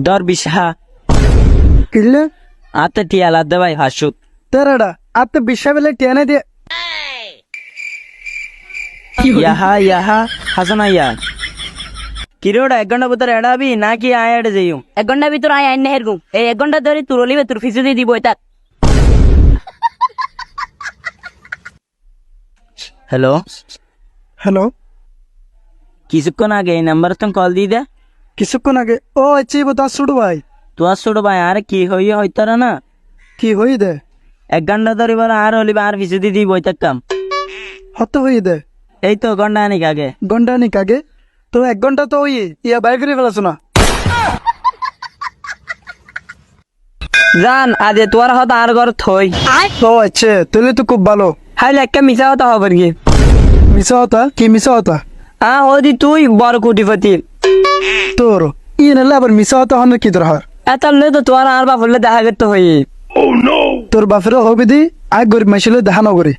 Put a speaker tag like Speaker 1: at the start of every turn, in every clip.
Speaker 1: দর বিশা
Speaker 2: কিলে
Speaker 1: আতে টিয়ালা দে ভাই হাসুত
Speaker 2: তেরাডা আতে বিশা বেলে টেনে দিয়ে
Speaker 1: ইয়াহা হাসানা ইয়া কিরোড়া 1 ঘন্টা ভিতরে এড়াবি নাকি আয় এড়ে যাইও
Speaker 3: 1 ঘন্টার ভিতর আয় আইন হেরগুম এই 1 ঘন্টা ধরে তুই রলিবে তোর ফিসে দিয়ে দিব এটা
Speaker 1: হ্যালো
Speaker 2: হ্যালো
Speaker 1: কিছুক্ষণ আগে এই নাম্বার তো কল দিয়ে দে
Speaker 2: কিছুক্ষণ আগে ও আচ্ছা বতা শুডু ভাই
Speaker 1: তো ছোট ভাই আর কি হইয়া হইতারা না
Speaker 2: কি হই দে
Speaker 1: 1 ঘন্টা ধরে বড় আর হলিবা আর ফিসে দিয়ে দিব কাম
Speaker 2: হত হই দে
Speaker 1: এই তো ঘন্টা আনিক আগে
Speaker 2: ঘন্টা নিক আগে তো 1 ঘন্টা তো ওই ইয়া বাই করে ফেলাছো না
Speaker 1: জান আজে তোর হত আর ঘর থই
Speaker 2: ও আচ্ছা তাহলে তো খুব ভালো
Speaker 1: হাইলে একটা মিশা হতা হবে কি
Speaker 2: মিশা হতা কি মিশা হতা
Speaker 1: ওদি তুই বড় কোটিপতি
Speaker 2: তোর ই নালে আবার মিশা হতা হন কি দরকার
Speaker 1: এত তো তোর আর বাপলে দেখা করতে হই
Speaker 2: তোর বাপের হবে দি আগ গরিব মাইছিলে দেখা নগরে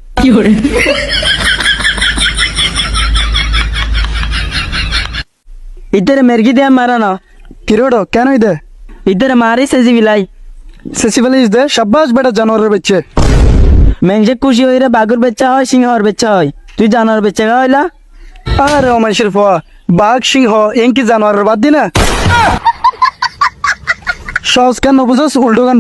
Speaker 1: ইধরে মেরগি দিয়ে মারা না
Speaker 2: কিরোডো কেন দে
Speaker 1: ইধরে মারি সেজি বিলাই
Speaker 2: সেসিবালি ইস দে শাবাশ বেটা জানোয়ারের বাচ্চা
Speaker 1: মেংজে খুশি হইরে বাগুর বেচা হয় সিংহর বেচা হয় তুই জানোয়ার বেচা হইলা
Speaker 2: আরে ও মাইশের ফোয়া বাঘ সিংহ এঙ্কি জানোয়ারের বাদ দি না সহজ কেন বুঝোস উল্টো গান